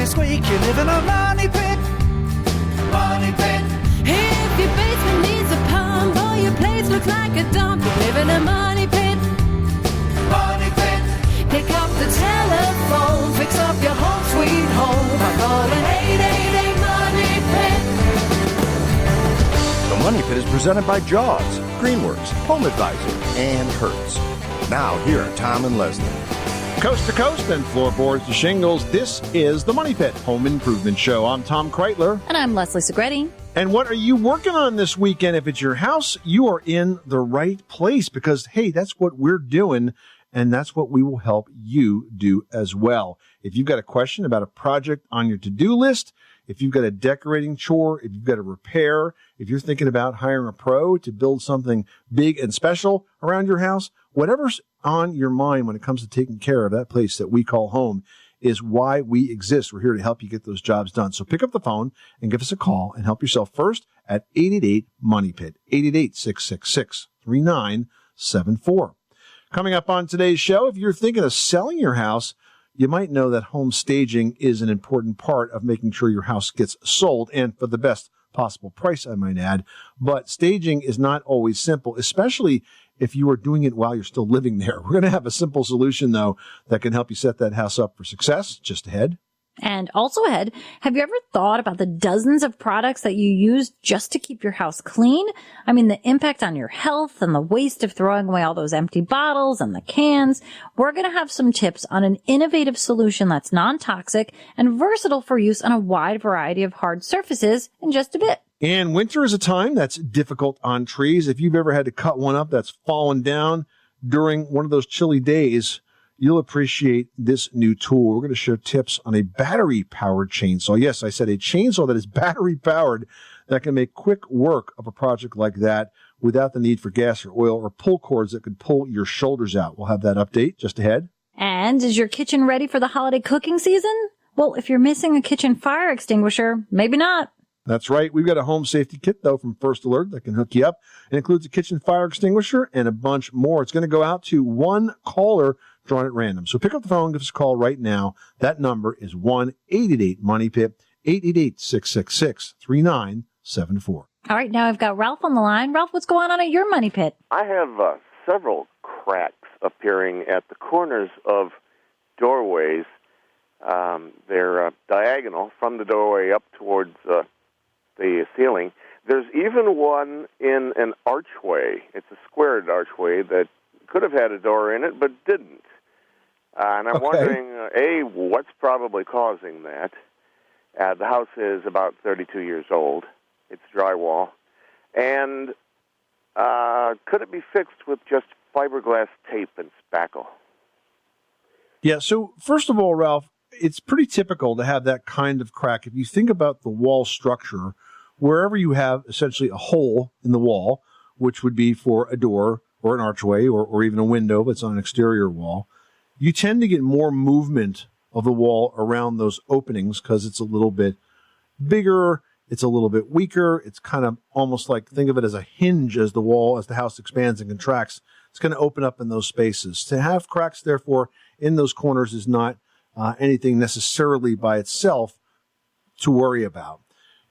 this week, you live in a money pit. Money pit. If your basement needs a pump or your place looks like a dump, you live in a money pit. Money pit. Pick up the telephone, fix up your home sweet home by calling 888 Money Pit. The Money Pit is presented by Jaws, Greenworks, Home Advisor, and Hertz. Now, here are Tom and Leslie. Coast to coast and floorboards to shingles, this is the Money Pit Home Improvement Show. I'm Tom Kreitler. And I'm Leslie Segretti. And what are you working on this weekend? If it's your house, you are in the right place because, hey, that's what we're doing, and that's what we will help you do as well. If you've got a question about a project on your to-do list, if you've got a decorating chore, if you've got a repair, if you're thinking about hiring a pro to build something big and special around your house, whatever's on your mind when it comes to taking care of that place that we call home is why we exist. We're here to help you get those jobs done. So pick up the phone and give us a call and help yourself first at 888-MONEY-PIT, 888-666-3974. Coming up on today's show, if you're thinking of selling your house, you might know that home staging is an important part of making sure your house gets sold, and for the best possible price, I might add. But staging is not always simple, especially if you are doing it while you're still living there. We're going to have a simple solution, though, that can help you set that house up for success just ahead. And also ahead, have you ever thought about the dozens of products that you use just to keep your house clean? I mean, the impact on your health and the waste of throwing away all those empty bottles and the cans. We're going to have some tips on an innovative solution that's non-toxic and versatile for use on a wide variety of hard surfaces in just a bit. And winter is a time that's difficult on trees. If you've ever had to cut one up that's fallen down during one of those chilly days, you'll appreciate this new tool. We're going to share tips on a battery-powered chainsaw. Yes, I said a chainsaw that is battery-powered that can make quick work of a project like that without the need for gas or oil or pull cords that could pull your shoulders out. We'll have that update just ahead. And is your kitchen ready for the holiday cooking season? Well, if you're missing a kitchen fire extinguisher, maybe not. That's right. We've got a home safety kit, though, from First Alert that can hook you up. It includes a kitchen fire extinguisher and a bunch more. It's going to go out to one caller drawn at random. So pick up the phone, give us a call right now. That number is 1-888-MONEY-PIT, 888-666-3974. All right, now I've got Ralph on the line. Ralph, what's going on at your money pit? I have several cracks appearing at the corners of doorways. They're diagonal from the doorway up towards the ceiling. There's even one in an archway. It's a squared archway that could have had a door in it but didn't. And I'm wondering, A, what's probably causing that? The house is about 32 years old. It's drywall. And could it be fixed with just fiberglass tape and spackle? Yeah, so first of all, Ralph, it's pretty typical to have that kind of crack. If you think about the wall structure, wherever you have essentially a hole in the wall, which would be for a door or an archway or even a window if it's on an exterior wall, you tend to get more movement of the wall around those openings because it's a little bit bigger, it's a little bit weaker, it's kind of almost like, think of it as a hinge as the house expands and contracts. It's going to open up in those spaces. To have cracks, therefore, in those corners is not anything necessarily by itself to worry about.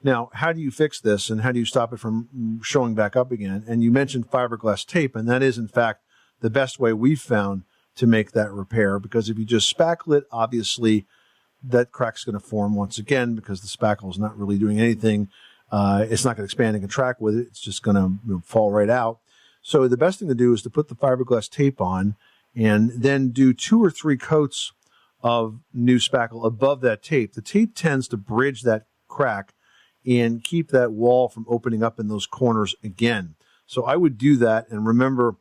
Now, how do you fix this and how do you stop it from showing back up again? And you mentioned fiberglass tape, and that is, in fact, the best way we've found to make that repair, because if you just spackle it, obviously that crack's going to form once again because the spackle is not really doing anything. It's not going to expand and contract with it. It's just going to fall right out. So the best thing to do is to put the fiberglass tape on and then do 2 or 3 coats of new spackle above that tape. The tape tends to bridge that crack and keep that wall from opening up in those corners again. So I would do that, and remember,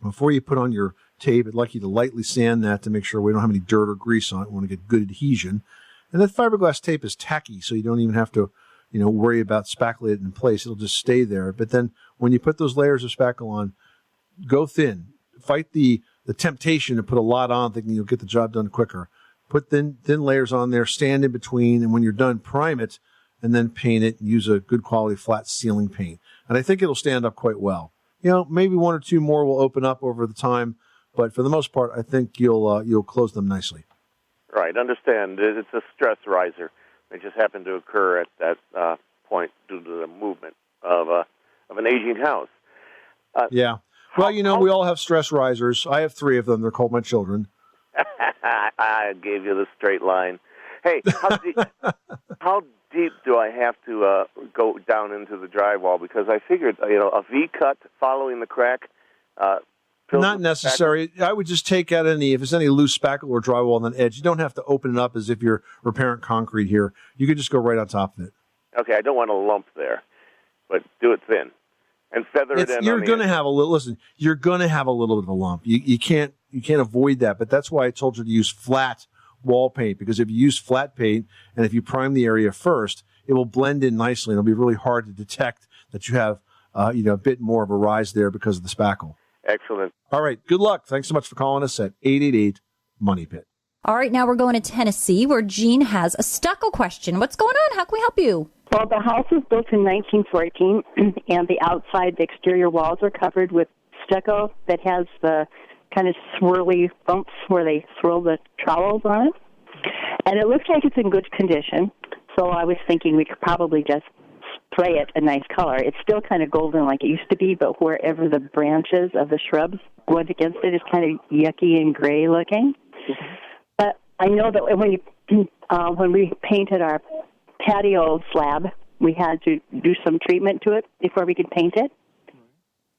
before you put on your tape, I'd like you to lightly sand that to make sure we don't have any dirt or grease on it. We want to get good adhesion. And that fiberglass tape is tacky, so you don't even have to, worry about spackling it in place. It'll just stay there. But then when you put those layers of spackle on, go thin. Fight the temptation to put a lot on, thinking you'll get the job done quicker. Put thin layers on there, stand in between, and when you're done, prime it, and then paint it and use a good quality flat ceiling paint. And I think it'll stand up quite well. Maybe 1 or 2 more will open up over the time, but for the most part, I think you'll close them nicely. Right. right. Understand. It's a stress riser. It just happened to occur at that point due to the movement of an aging house. Yeah. Well, we all have stress risers. I have 3 of them. They're called my children. I gave you the straight line. Hey, how deep do I have to go down into the drywall? Because I figured, a V cut following the crack. Not necessary. I would just take out if there's any loose spackle or drywall on the edge. You don't have to open it up as if you're repairing concrete here. You could just go right on top of it. Okay, I don't want a lump there, but do it thin and feather it in. You're going to have a little. Listen, you're going to have a little bit of a lump. You can't avoid that. But that's why I told you to use flat wall paint, because if you use flat paint and if you prime the area first, it will blend in nicely. It'll be really hard to detect that you have a bit more of a rise there because of the spackle. Excellent. All right. Good luck. Thanks so much for calling us at 888-MONEY-PIT. All right. Now we're going to Tennessee, where Jean has a stucco question. What's going on? How can we help you? Well, the house was built in 1914, and the outside, the exterior walls are covered with stucco that has the kind of swirly bumps where they swirl the trowels on it. And it looks like it's in good condition, so I was thinking we could probably just spray it a nice color. It's still kind of golden like it used to be, but wherever the branches of the shrubs went against it is kind of yucky and gray looking. But I know that when we painted our patio slab, we had to do some treatment to it before we could paint it.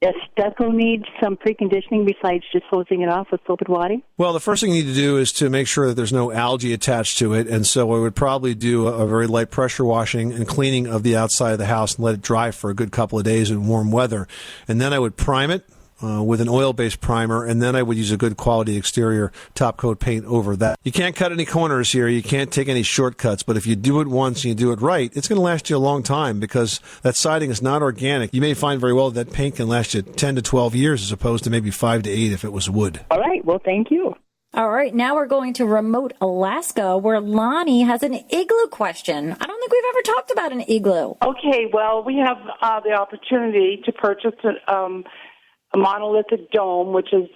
Does stucco need some preconditioning besides just hosing it off with soap and water? Well, the first thing you need to do is to make sure that there's no algae attached to it. And so I would probably do a very light pressure washing and cleaning of the outside of the house and let it dry for a good couple of days in warm weather. And then I would prime it with an oil-based primer, and then I would use a good quality exterior top coat paint over that. You can't cut any corners here. You can't take any shortcuts, but if you do it once and you do it right, it's going to last you a long time because that siding is not organic. You may find very well that paint can last you 10 to 12 years as opposed to maybe 5 to 8 if it was wood. All right. Well, thank you. All right. Now we're going to remote Alaska, where Lonnie has an igloo question. I don't think we've ever talked about an igloo. Okay. Well, we have the opportunity to purchase a monolithic dome, which is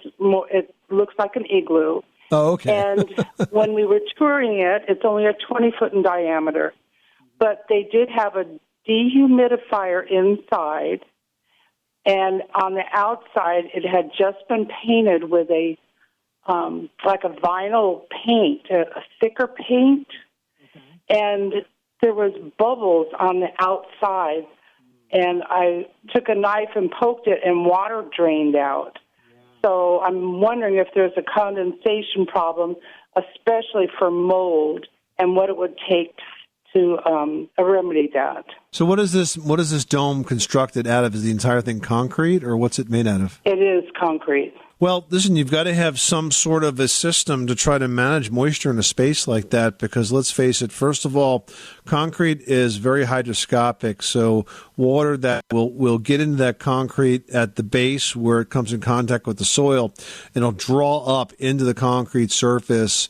it looks like an igloo. Oh, okay. And when we were touring it, it's only a 20-foot in diameter. But they did have a dehumidifier inside, and on the outside, it had just been painted with a like a vinyl paint, a thicker paint, and there was bubbles on the outside. And I took a knife and poked it, and water drained out. So I'm wondering if there's a condensation problem, especially for mold, and what it would take to remedy that. So what is this dome constructed out of? Is the entire thing concrete, or what's it made out of? It is concrete. Well, listen, you've got to have some sort of a system to try to manage moisture in a space like that because, let's face it, first of all, concrete is very hygroscopic, so water that will get into that concrete at the base where it comes in contact with the soil, it'll draw up into the concrete surface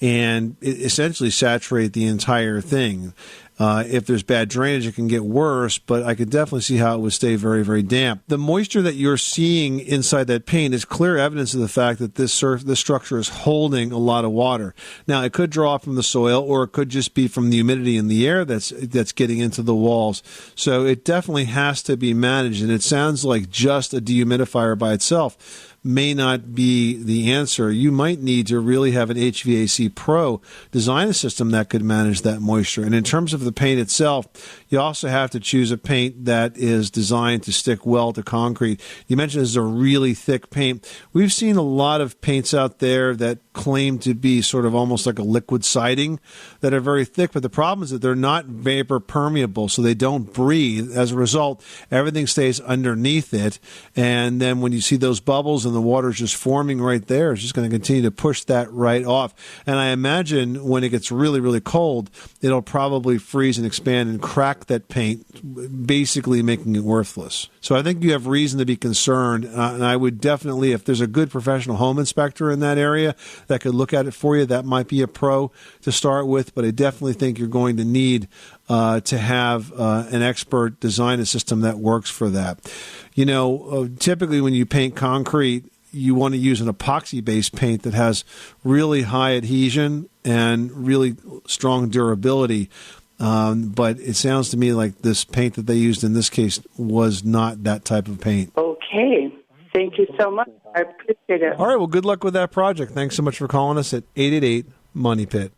and essentially saturate the entire thing. If there's bad drainage, it can get worse, but I could definitely see how it would stay very, very damp. The moisture that you're seeing inside that paint is clear evidence of the fact that this structure is holding a lot of water. Now, it could draw from the soil, or it could just be from the humidity in the air that's getting into the walls. So it definitely has to be managed, and it sounds like just a dehumidifier by itself may not be the answer. You might need to really have an HVAC pro design a system that could manage that moisture. And in terms of the paint itself, you also have to choose a paint that is designed to stick well to concrete. You mentioned this is a really thick paint. We've seen a lot of paints out there that claim to be sort of almost like a liquid siding that are very thick, but the problem is that they're not vapor permeable, so they don't breathe. As a result, everything stays underneath it, and then when you see those bubbles and the water's just forming right there, it's just going to continue to push that right off. And I imagine when it gets really, really cold, it'll probably freeze and expand and crack that paint, basically making it worthless. So I think you have reason to be concerned, and I would definitely, if there's a good professional home inspector in that area that could look at it for you, that might be a pro to start with, but I definitely think you're going to need to have an expert design a system that works for that. You know, typically when you paint concrete, you want to use an epoxy-based paint that has really high adhesion and really strong durability. But it sounds to me like this paint that they used in this case was not that type of paint. Okay. Thank you so much. I appreciate it. All right, well, good luck with that project. Thanks so much for calling us at 888-MONEY-PIT.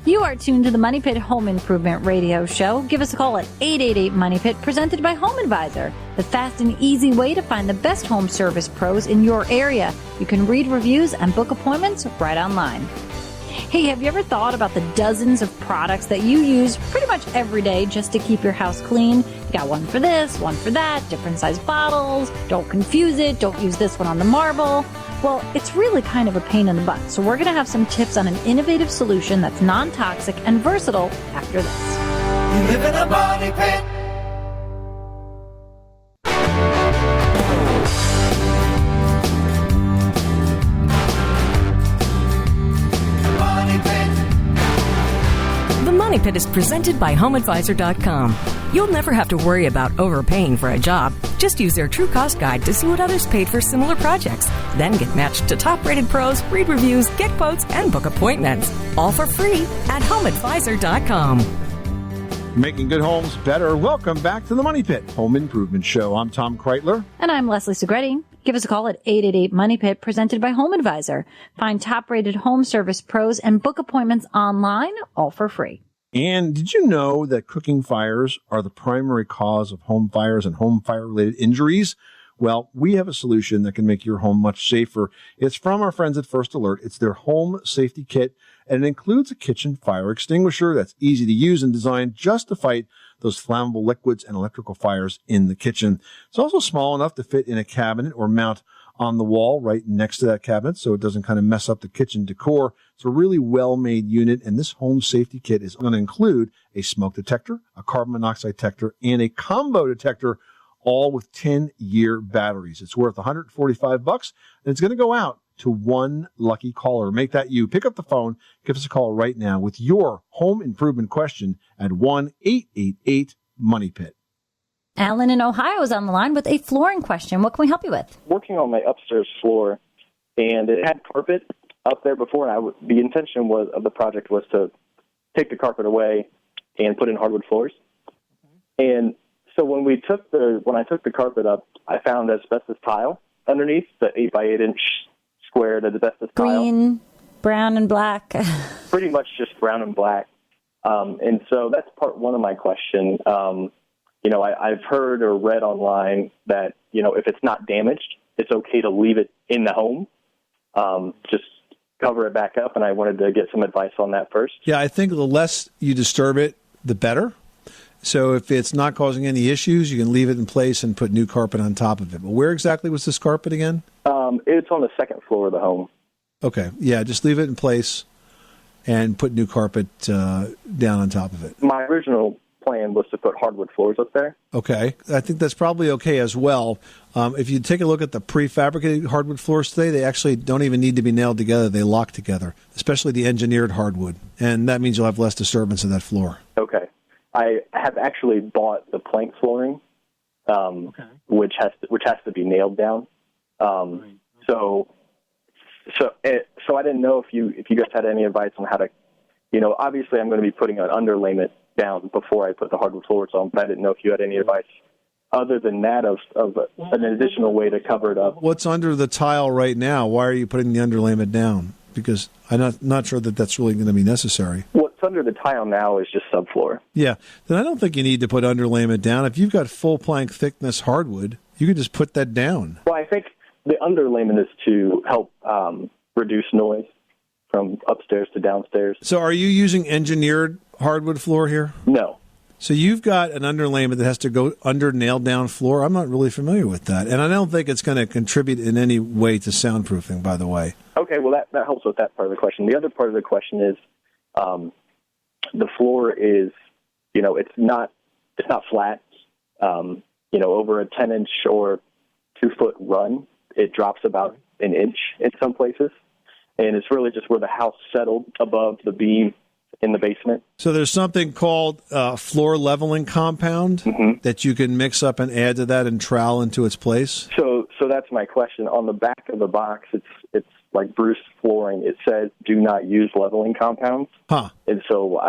You are tuned to the Money Pit Home Improvement Radio Show. Give us a call at 888-MONEY-PIT, presented by Home Advisor, the fast and easy way to find the best home service pros in your area. You can read reviews and book appointments right online. Hey, have you ever thought about the dozens of products that you use pretty much every day just to keep your house clean? You got one for this, one for that, different size bottles. Don't confuse it. Don't use this one on the marble. Well, it's really kind of a pain in the butt. So we're going to have some tips on an innovative solution that's non-toxic and versatile after this. You live in a money pit. The Money Pit is presented by HomeAdvisor.com. You'll never have to worry about overpaying for a job. Just use their True Cost Guide to see what others paid for similar projects. Then get matched to top-rated pros, read reviews, get quotes, and book appointments. All for free at HomeAdvisor.com. Making good homes better. Welcome back to the Money Pit Home Improvement Show. I'm Tom Kreitler. And I'm Leslie Segretti. Give us a call at 888-MONEY-PIT, presented by Home Advisor. Find top-rated home service pros and book appointments online, all for free. And did you know that cooking fires are the primary cause of home fires and home fire-related injuries? Well, we have a solution that can make your home much safer. It's from our friends at First Alert. It's their home safety kit, and it includes a kitchen fire extinguisher that's easy to use and designed just to fight those flammable liquids and electrical fires in the kitchen. It's also small enough to fit in a cabinet or mount on the wall right next to that cabinet so it doesn't kind of mess up the kitchen decor. It's a really well-made unit, and this home safety kit is going to include a smoke detector, a carbon monoxide detector, and a combo detector, all with 10-year batteries. It's worth $145, and it's going to go out to one lucky caller. Make that you. Pick up the phone. Give us a call right now with your home improvement question at 1-888-MONEY-PIT. Alan in Ohio is on the line with a flooring question. What can we help you with? Working on my upstairs floor, and it had carpet up there before, and the intention of the project was to take the carpet away and put in hardwood floors. And so when I took the carpet up, I found asbestos tile underneath, the 8x8 inch squared asbestos tile. Green, brown, and black. Pretty much just brown and black. And so that's part one of my question. I've heard or read online that, if it's not damaged, it's okay to leave it in the home. Just cover it back up, and I wanted to get some advice on that first. Yeah, I think the less you disturb it, the better. So if it's not causing any issues, you can leave it in place and put new carpet on top of it. But where exactly was this carpet again? It's on the second floor of the home. Okay. Yeah, just leave it in place and put new carpet down on top of it. My original plan was to put hardwood floors up there. Okay. I think that's probably okay as well. If you take a look at the prefabricated hardwood floors today, they actually don't even need to be nailed together. They lock together, especially the engineered hardwood. And that means you'll have less disturbance of that floor. Okay. I have actually bought the plank flooring, which has to be nailed down. So I didn't know if you guys had any advice on how to, obviously I'm going to be putting an underlayment down before I put the hardwood floors on, but I didn't know if you had any advice other than that of an additional way to cover it up. What's under the tile right now? Why are you putting the underlayment down? Because I'm not sure that that's really going to be necessary. What's under the tile now is just subfloor. Yeah, then I don't think you need to put underlayment down. If you've got full plank thickness hardwood, you can just put that down. Well, I think the underlayment is to help reduce noise from upstairs to downstairs. So are you using engineered hardwood floor here? No. So you've got an underlayment that has to go under nailed down floor. I'm not really familiar with that. And I don't think it's going to contribute in any way to soundproofing, by the way. Okay, well, that helps with that part of the question. The other part of the question is the floor is, it's not flat. Over a 10-inch or 2-foot run, it drops about an inch in some places. And it's really just where the house settled above the beam in the basement. So there's something called floor leveling compound that you can mix up and add to that and trowel into its place? So that's my question. On the back of the box, it's like Bruce flooring, it says do not use leveling compounds. Huh. And so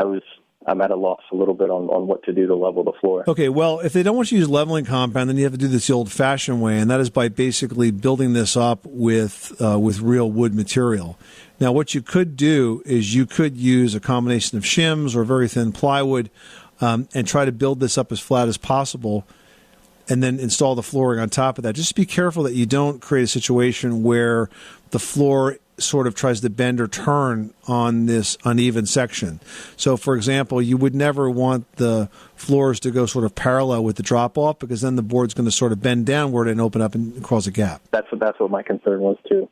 I'm at a loss a little bit on what to do to level the floor. Okay, well, if they don't want you to use leveling compound, then you have to do this the old-fashioned way, and that is by basically building this up with real wood material. Now, what you could do is you could use a combination of shims or very thin plywood and try to build this up as flat as possible and then install the flooring on top of that. Just be careful that you don't create a situation where the floor sort of tries to bend or turn on this uneven section. So, for example, you would never want the floors to go sort of parallel with the drop-off because then the board's going to sort of bend downward and open up and cause a gap. That's what my concern was, too.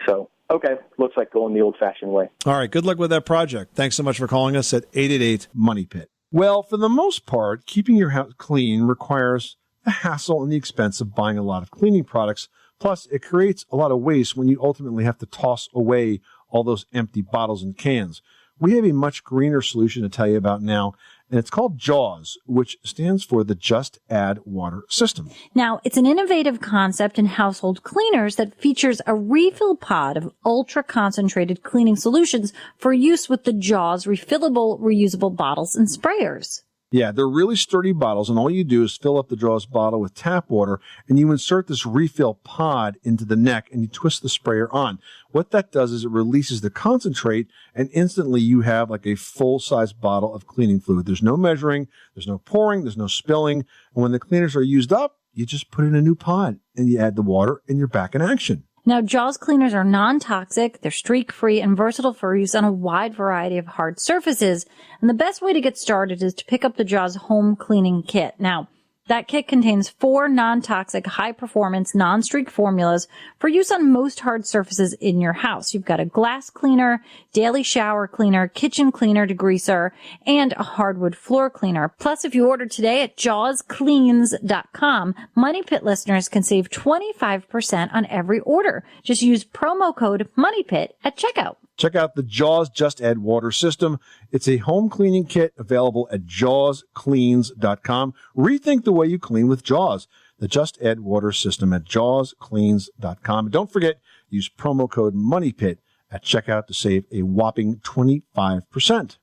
So, okay, looks like going the old-fashioned way. All right, good luck with that project. Thanks so much for calling us at 888-MONEY-PIT. Well, for the most part, keeping your house clean requires the hassle and the expense of buying a lot of cleaning products. Plus, it creates a lot of waste when you ultimately have to toss away all those empty bottles and cans. We have a much greener solution to tell you about now, and it's called JAWS, which stands for the Just Add Water System. Now, it's an innovative concept in household cleaners that features a refill pod of ultra-concentrated cleaning solutions for use with the JAWS refillable, reusable bottles and sprayers. Yeah, they're really sturdy bottles, and all you do is fill up the JAWS bottle with tap water, and you insert this refill pod into the neck, and you twist the sprayer on. What that does is it releases the concentrate, and instantly you have like a full-size bottle of cleaning fluid. There's no measuring, there's no pouring, there's no spilling, and when the cleaners are used up, you just put in a new pod, and you add the water, and you're back in action. Now, JAWS cleaners are non-toxic, they're streak-free, and versatile for use on a wide variety of hard surfaces. And the best way to get started is to pick up the JAWS Home Cleaning Kit. Now, that kit contains 4 non-toxic, high-performance, non-streak formulas for use on most hard surfaces in your house. You've got a glass cleaner, daily shower cleaner, kitchen cleaner degreaser, and a hardwood floor cleaner. Plus, if you order today at jawscleans.com, Money Pit listeners can save 25% on every order. Just use promo code MONEYPIT at checkout. Check out the JAWS Just Add Water System. It's a home cleaning kit available at jawscleans.com. Rethink the way you clean with JAWS. The Just Add Water System at jawscleans.com. And don't forget, use promo code MONEYPIT at checkout to save a whopping 25%.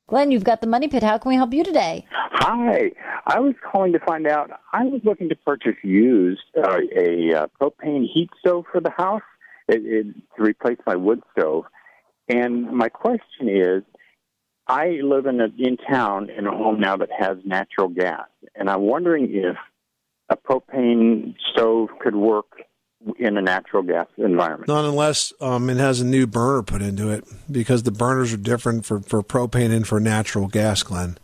Glenn, you've got the Money Pit. How can we help you today? Hi. I was calling to find out, I was looking to purchase used a propane heat stove for the house to replace my wood stove. And my question is, I live in town in a home now that has natural gas, and I'm wondering if a propane stove could work in a natural gas environment. Not unless it has a new burner put into it, because the burners are different for propane and for natural gas, Glenn.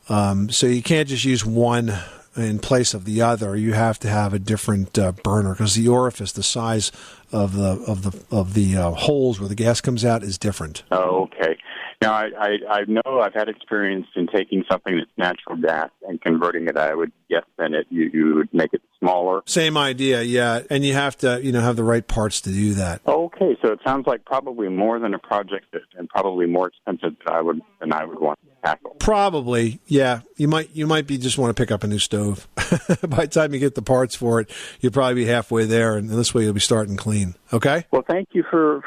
So you can't just use one in place of the other. You have to have a different burner, because the orifice, the size of the holes where the gas comes out, is different. Oh, okay. Now, I know I've had experience in taking something that's natural gas and converting it. I would guess then you would make it smaller. Same idea, yeah. And you have to have the right parts to do that. Okay, so it sounds like probably more than a project and probably more expensive than I would want to tackle. Probably, yeah. You might be just want to pick up a new stove. By the time you get the parts for it, you'll probably be halfway there, and this way you'll be starting clean. Okay? Well, thank you for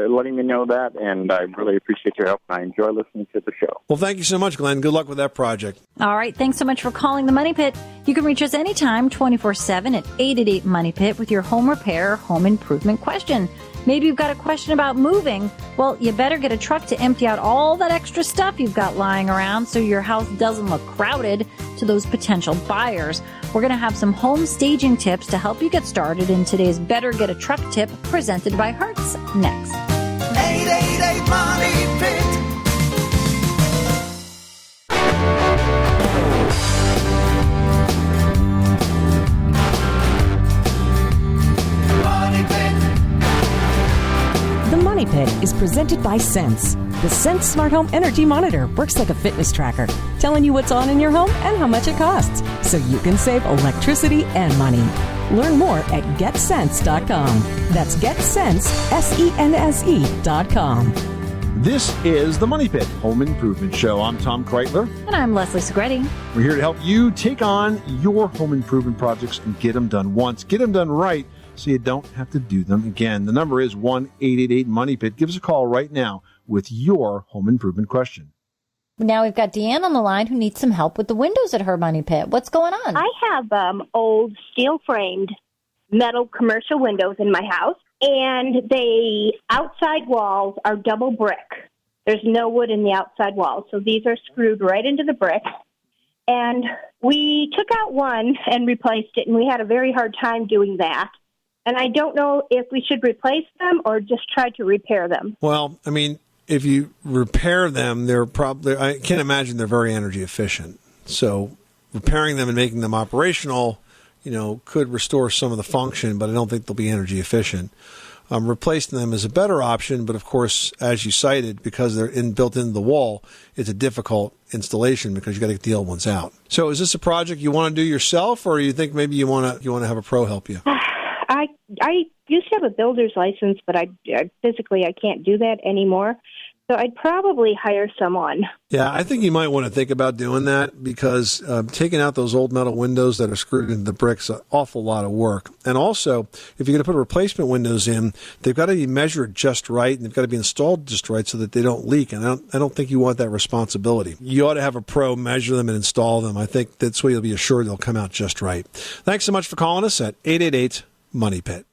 letting me know that, and I really appreciate your help. I enjoy listening to the show. Well, thank you so much, Glenn. Good luck with that project. All right. Thanks so much for calling the Money Pit. You can reach us anytime, 24/7 at 888-MONEY-PIT with your home repair or home improvement question. Maybe you've got a question about moving. Well, you better get a truck to empty out all that extra stuff you've got lying around so your house doesn't look crowded to those potential buyers. We're going to have some home staging tips to help you get started in today's Better Get a Truck tip presented by Hertz next. 888-MONEY-PIT. The Money Pit is presented by Sense. The Sense Smart Home Energy Monitor works like a fitness tracker, telling you what's on in your home and how much it costs, so you can save electricity and money. Learn more at GetSense.com. That's GetSense, SENSE.com. This is the Money Pit Home Improvement Show. I'm Tom Kreitler. And I'm Leslie Segretti. We're here to help you take on your home improvement projects and get them done once. Get them done right so you don't have to do them again. The number is 1-888-MONEY-PIT. Give us a call right now with your home improvement question. Now we've got Deanne on the line who needs some help with the windows at her money pit. What's going on? I have old steel-framed metal commercial windows in my house, and the outside walls are double brick. There's no wood in the outside walls, so these are screwed right into the brick. And we took out one and replaced it, and we had a very hard time doing that. And I don't know if we should replace them or just try to repair them. Well, I mean, if you repair them, they're probably, I can't imagine they're very energy efficient. So repairing them and making them operational, could restore some of the function, but I don't think they'll be energy efficient. Replacing them is a better option, but of course, as you cited, because they're built into the wall, it's a difficult installation because you got to get the old ones out. So, is this a project you want to do yourself, or you think maybe you want to have a pro help you? I used to have a builder's license, but I physically can't do that anymore. So I'd probably hire someone. Yeah, I think you might want to think about doing that because taking out those old metal windows that are screwed into the bricks is an awful lot of work. And also, if you're going to put replacement windows in, they've got to be measured just right and they've got to be installed just right so that they don't leak. And I don't think you want that responsibility. You ought to have a pro measure them and install them. I think that's where you'll be assured they'll come out just right. Thanks so much for calling us at 888-MONEY-PIT.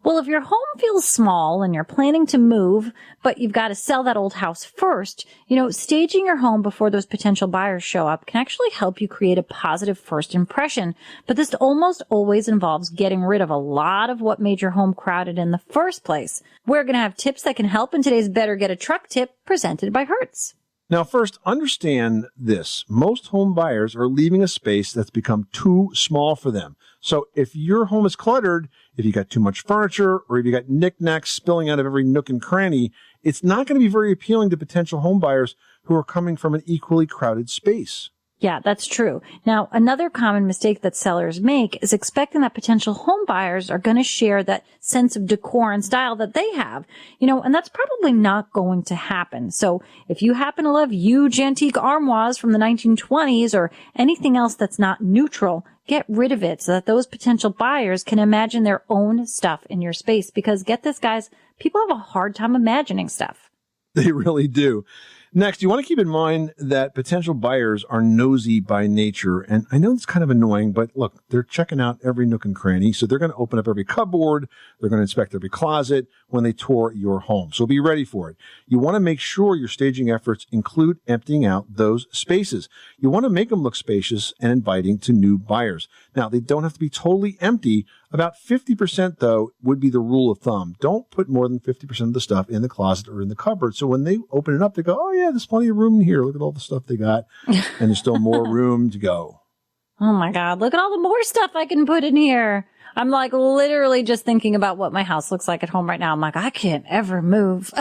Well, if your home feels small and you're planning to move, but you've got to sell that old house first, staging your home before those potential buyers show up can actually help you create a positive first impression. But this almost always involves getting rid of a lot of what made your home crowded in the first place. We're going to have tips that can help in today's Better Get a Truck tip presented by Hertz. Now, first, understand this. Most home buyers are leaving a space that's become too small for them. So if your home is cluttered, if you got too much furniture, or if you got knickknacks spilling out of every nook and cranny, it's not going to be very appealing to potential home buyers who are coming from an equally crowded space. Yeah, that's true. Now, another common mistake that sellers make is expecting that potential home buyers are going to share that sense of decor and style that they have, and that's probably not going to happen. So if you happen to love huge antique armoires from the 1920s or anything else that's not neutral, get rid of it so that those potential buyers can imagine their own stuff in your space. Because get this, guys, people have a hard time imagining stuff. They really do. Next, you want to keep in mind that potential buyers are nosy by nature. And I know it's kind of annoying, but look, they're checking out every nook and cranny. So they're going to open up every cupboard. They're going to inspect every closet when they tour your home. So be ready for it. You want to make sure your staging efforts include emptying out those spaces. You want to make them look spacious and inviting to new buyers. Now, they don't have to be totally empty. About 50%, though, would be the rule of thumb. Don't put more than 50% of the stuff in the closet or in the cupboard. So when they open it up, they go, oh, yeah, there's plenty of room here. Look at all the stuff they got. And there's still more room to go. Oh, my God. Look at all the more stuff I can put in here. I'm like literally just thinking about what my house looks like at home right now. I'm like, I can't ever move.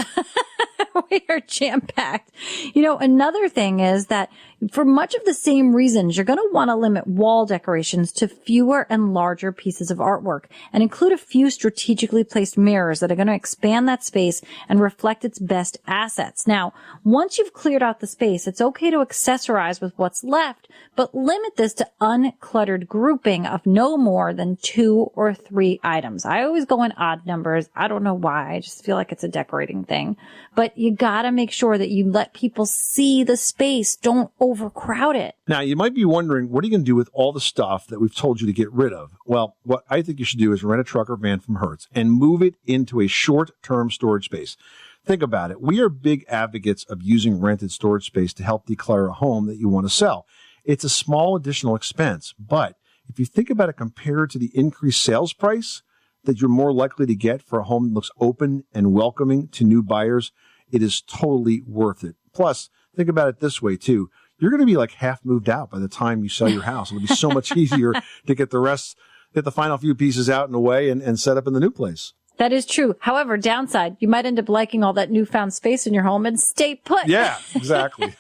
We are jam-packed. Another thing is that for much of the same reasons, you're going to want to limit wall decorations to fewer and larger pieces of artwork and include a few strategically placed mirrors that are going to expand that space and reflect its best assets. Now, once you've cleared out the space, it's okay to accessorize with what's left, but limit this to uncluttered grouping of no more than 2 or 3 items. I always go in odd numbers. I don't know why. I just feel like it's a decorating thing. But you gotta make sure that you let people see the space. Don't overcrowd it. Now, you might be wondering, what are you going to do with all the stuff that we've told you to get rid of? Well, what I think you should do is rent a truck or van from Hertz and move it into a short-term storage space. Think about it. We are big advocates of using rented storage space to help declutter a home that you want to sell. It's a small additional expense, but if you think about it compared to the increased sales price that you're more likely to get for a home that looks open and welcoming to new buyers, it is totally worth it. Plus, think about it this way, too. You're going to be like half moved out by the time you sell your house. It'll be so much easier to get the final few pieces out and away and set up in the new place. That is true. However, downside, you might end up liking all that newfound space in your home and stay put. Yeah, exactly.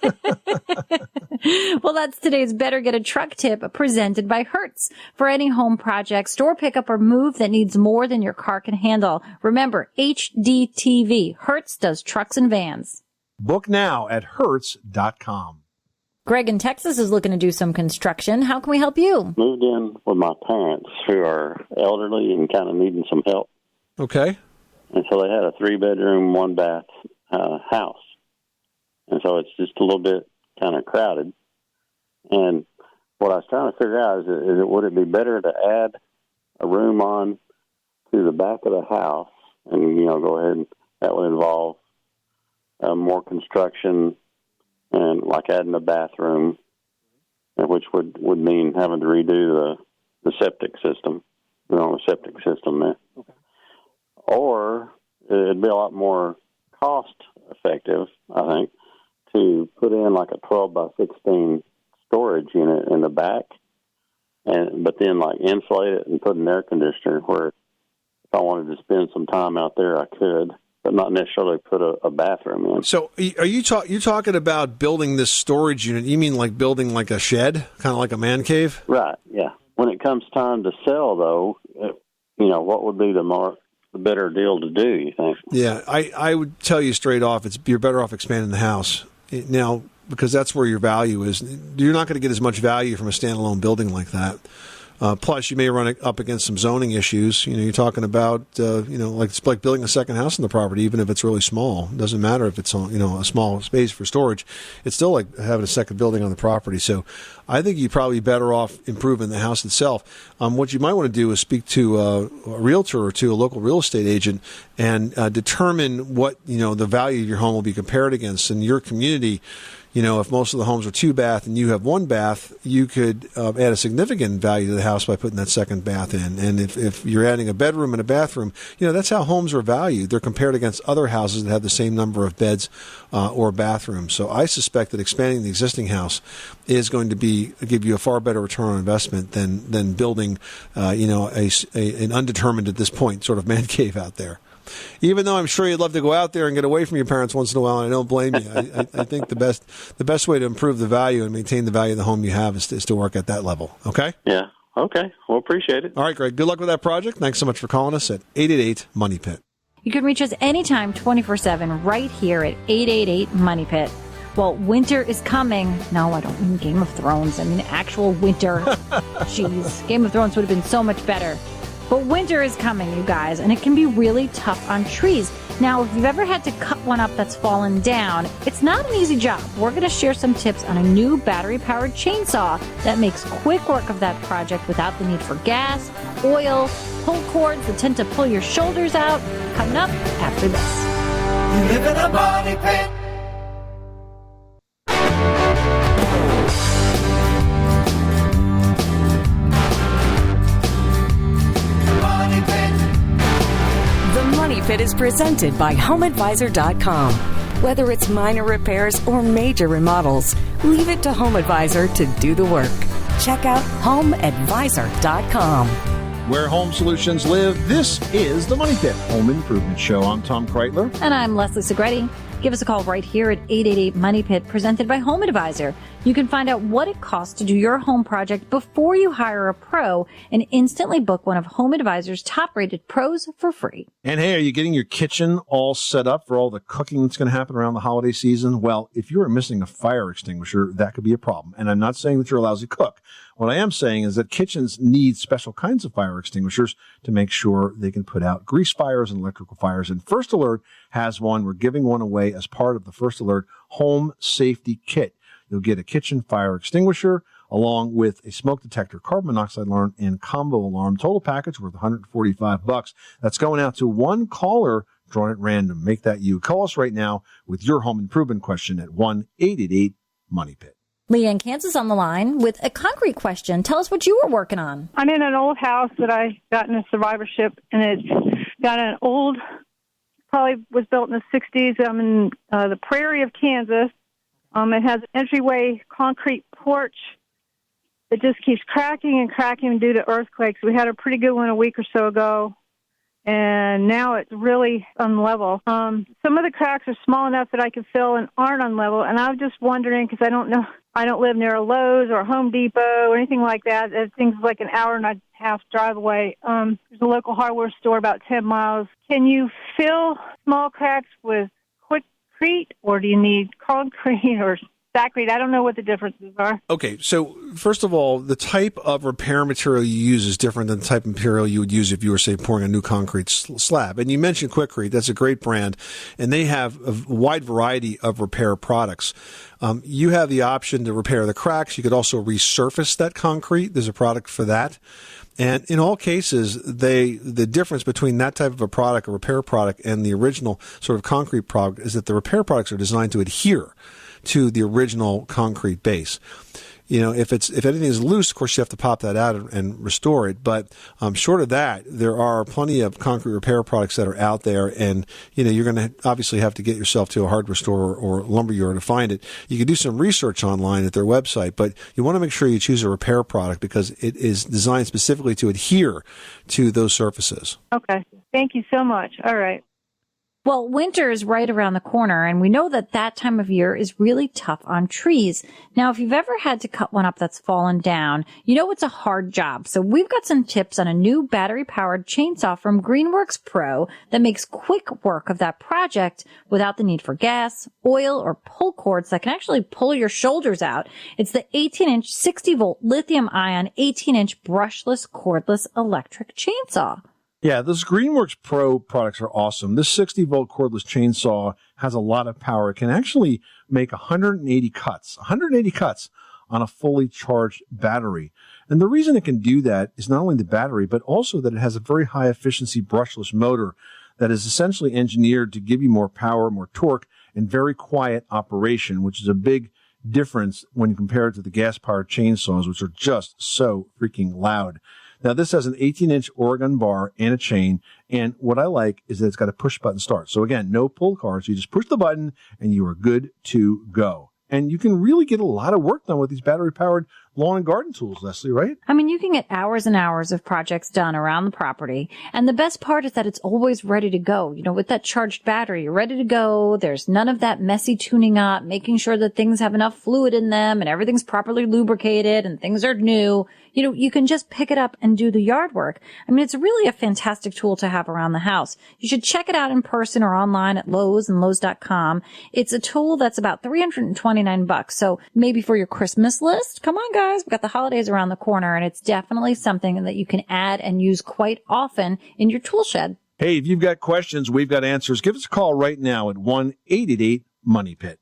Well, that's today's Better Get a Truck tip presented by Hertz. For any home project, store pickup, or move that needs more than your car can handle, remember HDTV. Hertz does trucks and vans. Book now at Hertz.com. Greg in Texas is looking to do some construction. How can we help you? Moved in with my parents who are elderly and kind of needing some help. Okay. And so they had a 3-bedroom, 1-bath house. And so it's just a little bit kind of crowded. And what I was trying to figure out is would it be better to add a room on to the back of the house and, go ahead and that would involve more construction and like adding a bathroom, which would mean having to redo the septic system, the septic system there. Okay. Or it'd be a lot more cost effective, I think, to put in like a 12 by 16 storage unit in the back, but then like insulate it and put an air conditioner where if I wanted to spend some time out there, I could, but not necessarily put a bathroom in. So are you talking about building this storage unit? You mean like building like a shed, kind of like a man cave? Right, yeah. When it comes time to sell, though, what would be the better deal to do, you think? Yeah, I would tell you straight off, you're better off expanding the house. Now, because that's where your value is. You're not going to get as much value from a standalone building like that. Plus, you may run up against some zoning issues. You're talking about, it's like building a second house on the property, even if it's really small. It doesn't matter if it's, a small space for storage. It's still like having a second building on the property. So I think you'd probably be better off improving the house itself. What you might want to do is speak to a realtor or to a local real estate agent and determine what, the value of your home will be compared against in your community. If most of the homes are 2-bath and you have 1 bath, you could add a significant value to the house by putting that second bath in. And if you're adding a bedroom and a bathroom, that's how homes are valued. They're compared against other houses that have the same number of beds or bathrooms. So I suspect that expanding the existing house is going to give you a far better return on investment than building, an undetermined at this point sort of man cave out there. Even though I'm sure you'd love to go out there and get away from your parents once in a while, and I don't blame you. I think the best way to improve the value and maintain the value of the home you have is to work at that level. Okay? Yeah. Okay. Well, appreciate it. All right, Greg. Good luck with that project. Thanks so much for calling us at 888-MONEY-PIT. You can reach us anytime, 24/7, right here at 888-MONEY-PIT. Well, winter is coming. No, I don't mean Game of Thrones. I mean actual winter. Jeez. Game of Thrones would have been so much better. But winter is coming, you guys, and it can be really tough on trees. Now, if you've ever had to cut one up that's fallen down, it's not an easy job. We're going to share some tips on a new battery-powered chainsaw that makes quick work of that project without the need for gas, oil, pull cords that tend to pull your shoulders out. Coming up after this. You live in a money pit. Money Pit is presented by HomeAdvisor.com. Whether it's minor repairs or major remodels, leave it to HomeAdvisor to do the work. Check out HomeAdvisor.com. Where home solutions live, this is the Money Pit Home Improvement Show. I'm Tom Kreitler. And I'm Leslie Segretti. Give us a call right here at 888-MONEY-PIT, presented by Home Advisor. You can find out what it costs to do your home project before you hire a pro and instantly book one of Home Advisor's top-rated pros for free. And hey, are you getting your kitchen all set up for all the cooking that's going to happen around the holiday season? Well, if you're missing a fire extinguisher, that could be a problem. And I'm not saying that you're a lousy cook. What I am saying is that kitchens need special kinds of fire extinguishers to make sure they can put out grease fires and electrical fires. And First Alert has one. We're giving one away as part of the First Alert Home Safety Kit. You'll get a kitchen fire extinguisher along with a smoke detector, carbon monoxide alarm, and combo alarm. Total package worth $145. That's going out to one caller drawn at random. Make that you. Call us right now with your home improvement question at 1-888-MONEY-PIT. Leanne Kansas on the line with a concrete question. Tell us what you were working on. I'm in an old house that I got in a survivorship, and it's got an old, probably was built in the 60s. I'm in the prairie of Kansas. It has an entryway concrete porch that just keeps cracking and cracking due to earthquakes. We had a pretty good one a week or so ago, and now it's really unlevel. Some of the cracks are small enough that I can fill and aren't unlevel, and I was just wondering, because I don't live near a Lowe's or a Home Depot or anything like that. Things like an hour and a half drive away. There's a local hardware store about 10 miles. Can you fill small cracks with quickcrete, or do you need concrete or Saccharine. I don't know what the differences are. Okay, so first of all, the type of repair material you use is different than the type of material you would use if you were, say, pouring a new concrete slab. And you mentioned Quikrete. That's a great brand, and they have a wide variety of repair products. You have the option to repair the cracks. You could also resurface that concrete. There's a product for that. And in all cases, the difference between that type of a product, a repair product, and the original sort of concrete product is that the repair products are designed to adhere to the original concrete base. You know, if anything is loose, of course, you have to pop that out and restore it. But short of that, there are plenty of concrete repair products that are out there. And, you know, you're going to obviously have to get yourself to a hardware store or lumberyard to find it. You can do some research online at their website, but you want to make sure you choose a repair product because it is designed specifically to adhere to those surfaces. Okay. Thank you so much. All right. Well, winter is right around the corner, and we know that that time of year is really tough on trees. Now, if you've ever had to cut one up that's fallen down, you know it's a hard job. So we've got some tips on a new battery-powered chainsaw from Greenworks Pro that makes quick work of that project without the need for gas, oil, or pull cords that can actually pull your shoulders out. It's the 18-inch 60-volt lithium-ion 18-inch brushless cordless electric chainsaw. Yeah, those Greenworks Pro products are awesome. This 60-volt cordless chainsaw has a lot of power. It can actually make 180 cuts on a fully charged battery. And the reason it can do that is not only the battery, but also that it has a very high efficiency brushless motor that is essentially engineered to give you more power, more torque, and very quiet operation, which is a big difference when you compare it to the gas-powered chainsaws, which are just so freaking loud. Now, this has an 18-inch Oregon bar and a chain, and what I like is that it's got a push-button start. So, again, no pull cards. You just push the button, and you are good to go. And you can really get a lot of work done with these battery-powered lawn and garden tools, Leslie, right? I mean, you can get hours and hours of projects done around the property. And the best part is that it's always ready to go. You know, with that charged battery, you're ready to go. There's none of that messy tuning up, making sure that things have enough fluid in them and everything's properly lubricated and things are new. You know, you can just pick it up and do the yard work. I mean, it's really a fantastic tool to have around the house. You should check it out in person or online at Lowe's and Lowe's.com. It's a tool that's about $329. So maybe for your Christmas list, come on, guys. We've got the holidays around the corner, and it's definitely something that you can add and use quite often in your tool shed. Hey, if you've got questions, we've got answers. Give us a call right now at 1-888-MONEY-PIT.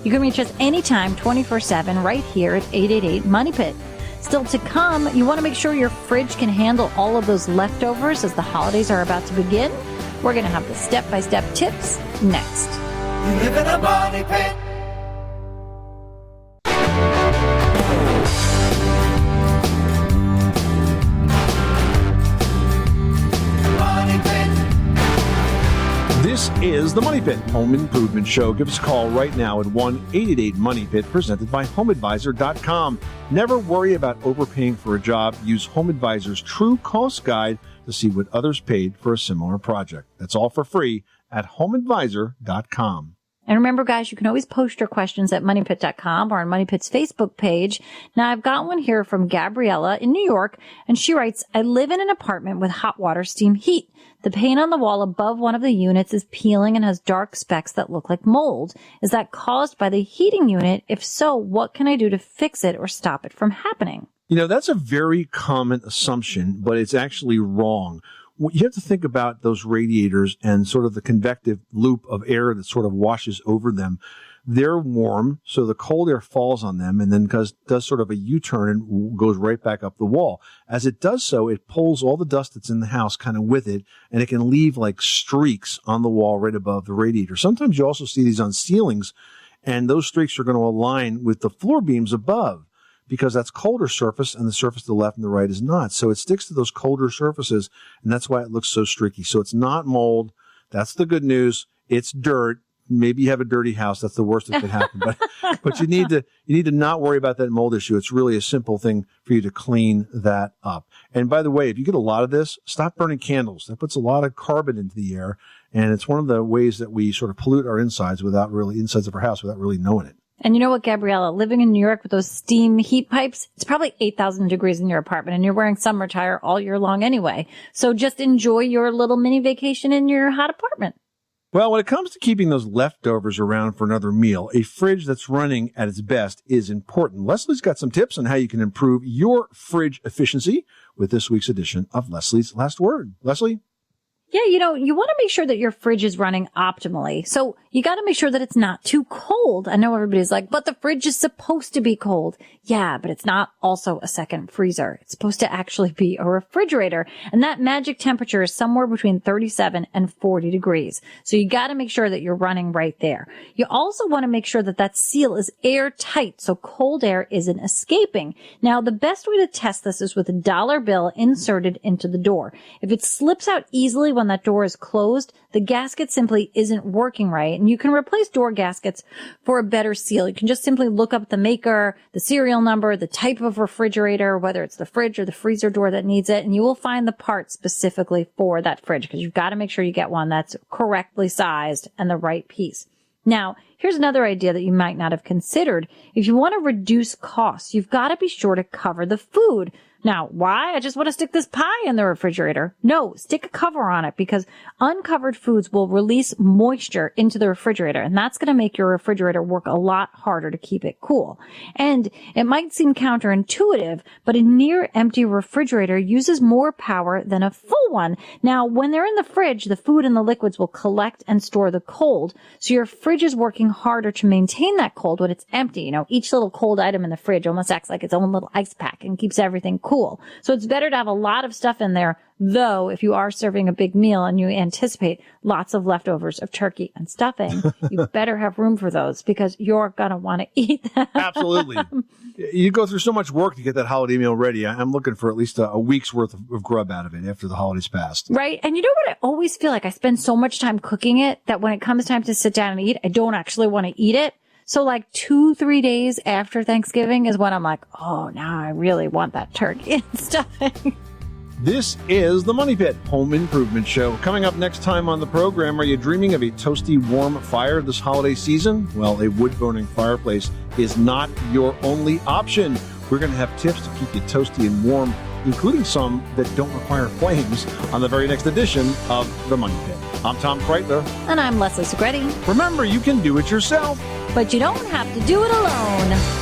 You can reach us anytime, 24/7, right here at 888-MONEY-PIT. Still to come, you want to make sure your fridge can handle all of those leftovers as the holidays are about to begin. We're going to have the step-by-step tips next. You live in a money pit. This is the Money Pit Home Improvement Show. Give us a call right now at 1-888-MONEY-PIT, presented by HomeAdvisor.com. Never worry about overpaying for a job. Use HomeAdvisor's True Cost Guide to see what others paid for a similar project. That's all for free at HomeAdvisor.com. And remember, guys, you can always post your questions at MoneyPit.com or on MoneyPit's Facebook page. Now, I've got one here from Gabriella in New York, and she writes, I live in an apartment with hot water steam heat. The paint on the wall above one of the units is peeling and has dark specks that look like mold. Is that caused by the heating unit? If so, what can I do to fix it or stop it from happening? You know, that's a very common assumption, but it's actually wrong. You have to think about those radiators and sort of the convective loop of air that sort of washes over them. They're warm, so the cold air falls on them and then does sort of a U-turn and goes right back up the wall. As it does so, it pulls all the dust that's in the house kind of with it, and it can leave like streaks on the wall right above the radiator. Sometimes you also see these on ceilings, and those streaks are going to align with the floor beams above, because that's colder surface and the surface to the left and the right is not. So it sticks to those colder surfaces, and that's why it looks so streaky. So it's not mold. That's the good news. It's dirt. Maybe you have a dirty house. That's the worst that could happen. But you need to not worry about that mold issue. It's really a simple thing for you to clean that up. And by the way, if you get a lot of this, stop burning candles. That puts a lot of carbon into the air, and it's one of the ways that we sort of pollute our insides of our house without really knowing it. And you know what, Gabriella, living in New York with those steam heat pipes, it's probably 8,000 degrees in your apartment, and you're wearing summer tire all year long anyway. So just enjoy your little mini vacation in your hot apartment. Well, when it comes to keeping those leftovers around for another meal, a fridge that's running at its best is important. Leslie's got some tips on how you can improve your fridge efficiency with this week's edition of Leslie's Last Word. Leslie? Yeah, you want to make sure that your fridge is running optimally. So you got to make sure that it's not too cold. I know everybody's like, but the fridge is supposed to be cold. Yeah, but it's not also a second freezer. It's supposed to actually be a refrigerator. And that magic temperature is somewhere between 37 and 40 degrees. So you got to make sure that you're running right there. You also want to make sure that that seal is airtight so cold air isn't escaping. Now, the best way to test this is with a dollar bill inserted into the door. If it slips out easily when that door is closed, the gasket simply isn't working right. And you can replace door gaskets for a better seal. You can just simply look up the maker, the serial number, the type of refrigerator, whether it's the fridge or the freezer door that needs it, and you will find the part specifically for that fridge, because you've got to make sure you get one that's correctly sized and the right piece. Now, here's another idea that you might not have considered. If you want to reduce costs, you've got to be sure to cover the food. Now, why? I just want to stick this pie in the refrigerator. No, stick a cover on it, because uncovered foods will release moisture into the refrigerator, and that's going to make your refrigerator work a lot harder to keep it cool. And it might seem counterintuitive, but a near empty refrigerator uses more power than a full one. Now, when they're in the fridge, the food and the liquids will collect and store the cold, so your fridge is working harder to maintain that cold when it's empty. Each little cold item in the fridge almost acts like its own little ice pack and keeps everything cool. So it's better to have a lot of stuff in there, though, if you are serving a big meal and you anticipate lots of leftovers of turkey and stuffing, you better have room for those, because you're going to want to eat them. Absolutely. You go through so much work to get that holiday meal ready. I'm looking for at least a week's worth of grub out of it after the holidays passed. Right. And you know what? I always feel like I spend so much time cooking it that when it comes time to sit down and eat, I don't actually want to eat it. So like 2-3 days after Thanksgiving is when I'm like, oh, now I really want that turkey and stuffing. This is the Money Pit Home Improvement Show. Coming up next time on the program, are you dreaming of a toasty, warm fire this holiday season? Well, a wood-burning fireplace is not your only option. We're going to have tips to keep you toasty and warm, including some that don't require flames, on the very next edition of the Money Pit. I'm Tom Kreitler. And I'm Leslie Segretti. Remember, you can do it yourself, but you don't have to do it alone.